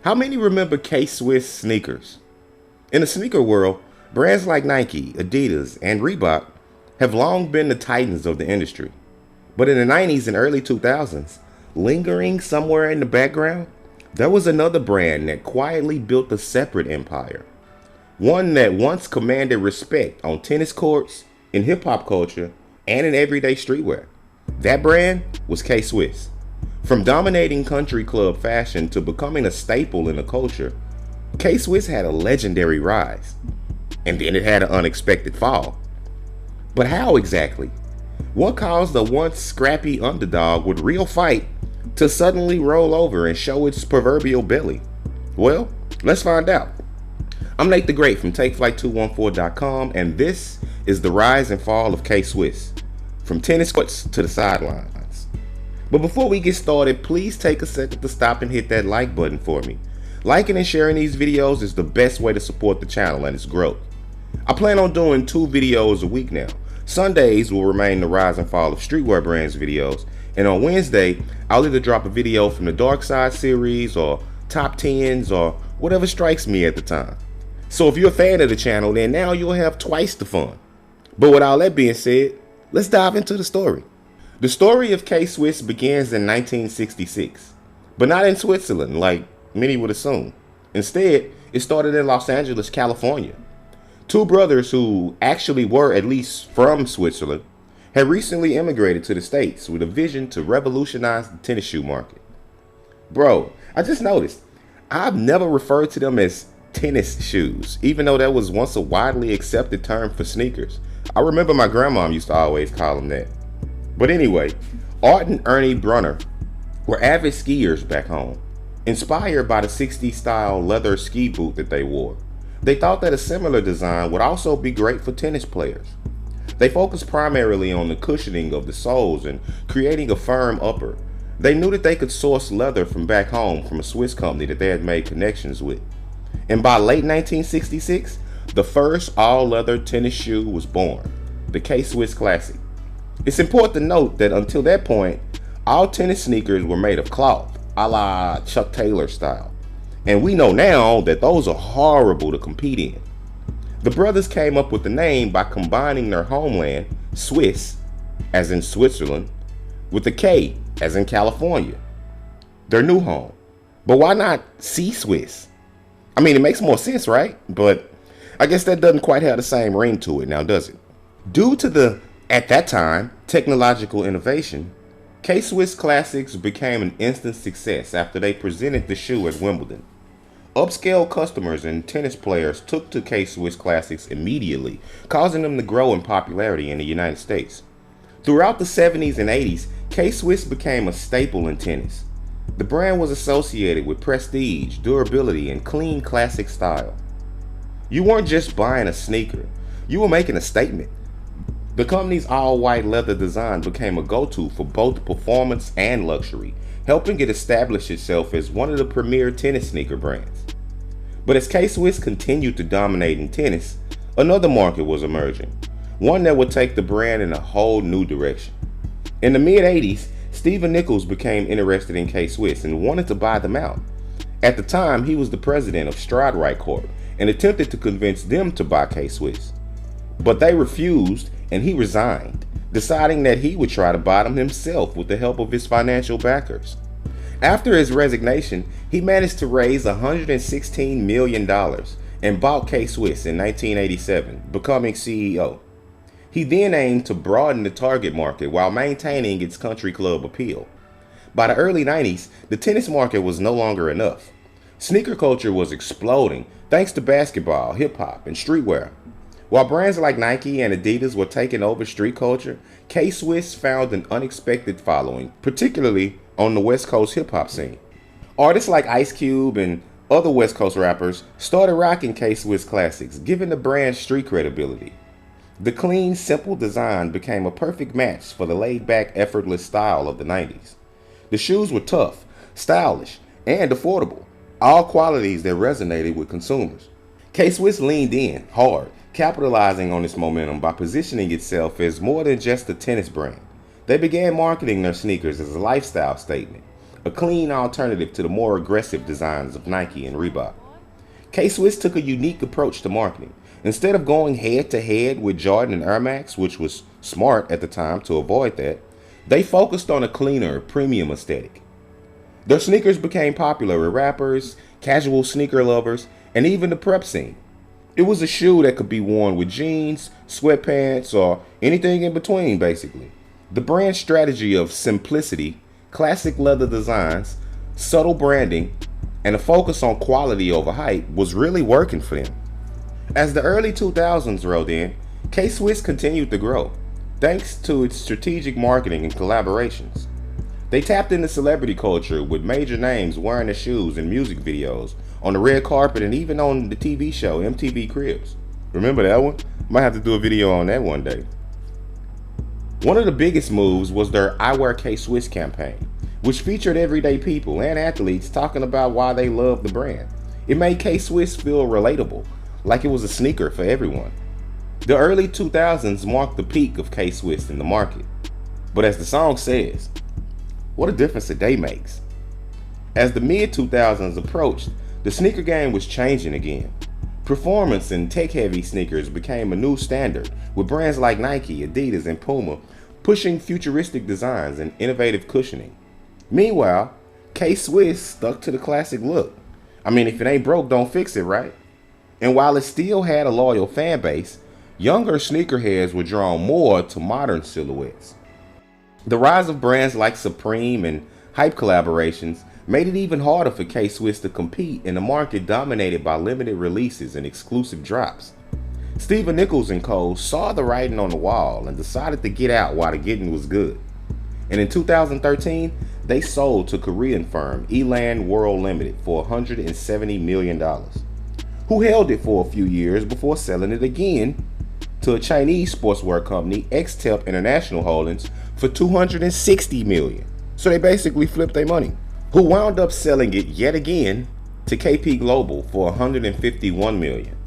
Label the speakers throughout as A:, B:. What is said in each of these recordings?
A: How many remember K-Swiss sneakers? In the sneaker world, brands like Nike, Adidas, and Reebok have long been the titans of the industry. But in the 90s and early 2000s, lingering somewhere in the background, there was another brand that quietly built a separate empire. One that once commanded respect on tennis courts, in hip-hop culture, and in everyday streetwear. That brand was K-Swiss. From dominating country club fashion to becoming a staple in the culture, K-Swiss had a legendary rise. And then it had an unexpected fall. But how exactly? What caused the once scrappy underdog with real fight to suddenly roll over and show its proverbial belly? Well, let's find out. I'm Nate the Great from TakeFlight214.com, and this is the rise and fall of K-Swiss, from tennis courts to the sidelines. But before we get started, please take a second to stop and hit that like button for me. Liking and sharing these videos is the best way to support the channel and its growth. I plan on doing 2 videos a week now. Sundays will remain the rise and fall of Streetwear Brands videos, and on Wednesday, I'll either drop a video from the Dark Side series or top 10s or whatever strikes me at the time. So if you're a fan of the channel, then now you'll have twice the fun. But with all that being said, let's dive into the story. The story of K-Swiss begins in 1966, but not in Switzerland like many would assume. Instead, it started in Los Angeles, California. 2 brothers who actually were at least from Switzerland had recently immigrated to the States with a vision to revolutionize the tennis shoe market. Bro, I just noticed, I've never referred to them as tennis shoes, even though that was once a widely accepted term for sneakers. I remember my grandmom used to always call them that. But anyway, Art and Ernie Brunner were avid skiers back home, inspired by the 60s style leather ski boot that they wore. They thought that a similar design would also be great for tennis players. They focused primarily on the cushioning of the soles and creating a firm upper. They knew that they could source leather from back home from a Swiss company that they had made connections with. And by late 1966, the first all-leather tennis shoe was born, the K-Swiss Classic. It's important to note that until that point, all tennis sneakers were made of cloth, a la Chuck Taylor style. And we know now that those are horrible to compete in. The brothers came up with the name by combining their homeland, Swiss, as in Switzerland, with the K, as in California, their new home. But why not C-Swiss? I mean, it makes more sense, right? But I guess that doesn't quite have the same ring to it now, does it? Due to the, at that time, technological innovation, K-Swiss Classics became an instant success after they presented the shoe at Wimbledon. Upscale customers and tennis players took to K-Swiss Classics immediately, causing them to grow in popularity in the United States. Throughout the 70s and 80s, K-Swiss became a staple in tennis. The brand was associated with prestige, durability, and clean classic style. You weren't just buying a sneaker, you were making a statement. The company's all-white leather design became a go-to for both performance and luxury, helping it establish itself as one of the premier tennis sneaker brands. But as K-Swiss continued to dominate in tennis, another market was emerging, one that would take the brand in a whole new direction. In the mid-80s, Stephen Nichols became interested in K-Swiss and wanted to buy them out. At the time, he was the president of Streetwear Corp and attempted to convince them to buy K-Swiss. But they refused and he resigned, deciding that he would try to buy them himself with the help of his financial backers. After his resignation, he managed to raise $116 million and bought K-Swiss in 1987, becoming CEO. He then aimed to broaden the target market while maintaining its country club appeal. By the early 90s, the tennis market was no longer enough. Sneaker culture was exploding thanks to basketball, hip-hop, and streetwear. While brands like Nike and Adidas were taking over street culture, K-Swiss found an unexpected following, particularly on the West Coast hip-hop scene. Artists like Ice Cube and other West Coast rappers started rocking K-Swiss Classics, giving the brand street credibility. The clean, simple design became a perfect match for the laid-back, effortless style of the 90s. The shoes were tough, stylish, and affordable, all qualities that resonated with consumers. K-Swiss leaned in hard, capitalizing on its momentum by positioning itself as more than just a tennis brand. They began marketing their sneakers as a lifestyle statement, a clean alternative to the more aggressive designs of Nike and Reebok. K-Swiss took a unique approach to marketing. Instead of going head-to-head with Jordan and Air Max, which was smart at the time to avoid that, they focused on a cleaner, premium aesthetic. Their sneakers became popular with rappers, casual sneaker lovers, and even the prep scene. It was a shoe that could be worn with jeans, sweatpants, or anything in between, basically. The brand strategy of simplicity, classic leather designs, subtle branding, and a focus on quality over hype was really working for them. As the early 2000s rolled in, K-Swiss continued to grow, thanks to its strategic marketing and collaborations. They tapped into celebrity culture with major names wearing the shoes in music videos, on the red carpet, and even on the TV show MTV Cribs. Remember that one? Might have to do a video on that one day. One of the biggest moves was their I Wear K-Swiss campaign, which featured everyday people and athletes talking about why they love the brand. It made K-Swiss feel relatable, like it was a sneaker for everyone. The early 2000s marked the peak of K-Swiss in the market. But as the song says, what a difference a day makes. As the mid-2000s approached, the sneaker game was changing again. Performance and tech-heavy sneakers became a new standard, with brands like Nike, Adidas, and Puma pushing futuristic designs and innovative cushioning. Meanwhile, K-Swiss stuck to the classic look. I mean, if it ain't broke, don't fix it, right? And while it still had a loyal fan base, younger sneakerheads were drawn more to modern silhouettes. The rise of brands like Supreme and hype collaborations made it even harder for K-Swiss to compete in a market dominated by limited releases and exclusive drops. Steven Nichols and Co. saw the writing on the wall and decided to get out while the getting was good. And in 2013, they sold to Korean firm Elan World Limited for $170 million, who held it for a few years before selling it again to a Chinese sportswear company, Xtep International Holdings, for $260 million. So they basically flipped their money, who wound up selling it yet again to KP Global for $151 million.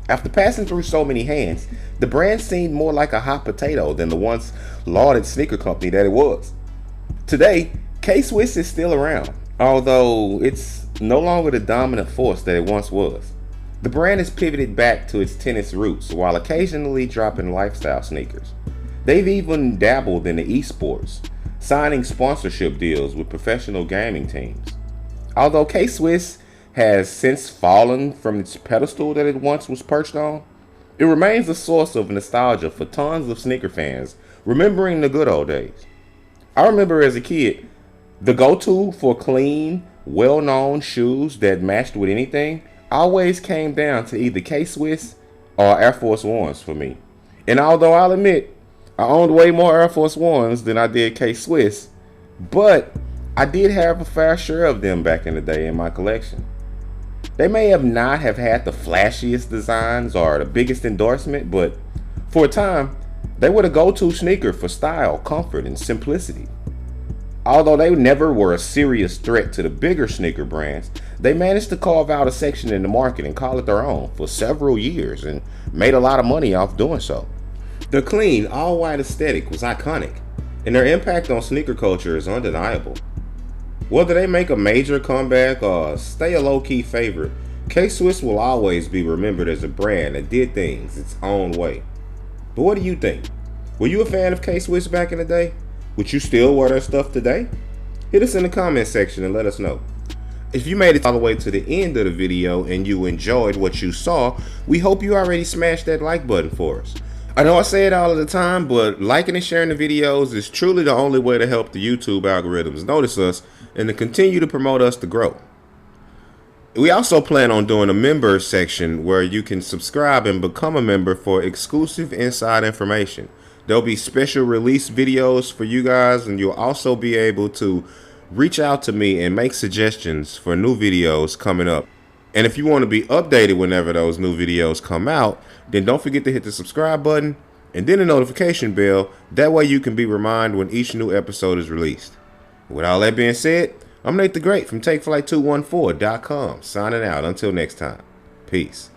A: After passing through so many hands, the brand seemed more like a hot potato than the once lauded sneaker company that it was. Today, K-Swiss is still around, although it's no longer the dominant force that it once was. The brand has pivoted back to its tennis roots while occasionally dropping lifestyle sneakers. They've even dabbled in the esports, signing sponsorship deals with professional gaming teams. Although K-Swiss has since fallen from its pedestal that it once was perched on, it remains a source of nostalgia for tons of sneaker fans, remembering the good old days. I remember as a kid, the go-to for clean, well-known shoes that matched with anything always came down to either K-Swiss or Air Force Ones for me. And although I'll admit, I owned way more Air Force Ones than I did K-Swiss, but I did have a fair share of them back in the day in my collection. They may have not have had the flashiest designs or the biggest endorsement, but for a time, they were the go-to sneaker for style, comfort, and simplicity. Although they never were a serious threat to the bigger sneaker brands, they managed to carve out a section in the market and call it their own for several years and made a lot of money off doing so. Their clean, all-white aesthetic was iconic, and their impact on sneaker culture is undeniable. Whether they make a major comeback or stay a low-key favorite, K-Swiss will always be remembered as a brand that did things its own way. But what do you think? Were you a fan of K-Swiss back in the day? Would you still wear their stuff today? Hit us in the comment section and let us know. If you made it all the way to the end of the video and you enjoyed what you saw, we hope you already smashed that like button for us. I know I say it all of the time, but liking and sharing the videos is truly the only way to help the YouTube algorithms notice us and to continue to promote us to grow. We also plan on doing a members section where you can subscribe and become a member for exclusive inside information. There'll be special release videos for you guys, and you'll also be able to reach out to me and make suggestions for new videos coming up. And if you want to be updated whenever those new videos come out, then don't forget to hit the subscribe button and then the notification bell. That way you can be reminded when each new episode is released. With all that being said, I'm Nate the Great from TakeFlight214.com signing out. Until next time, peace.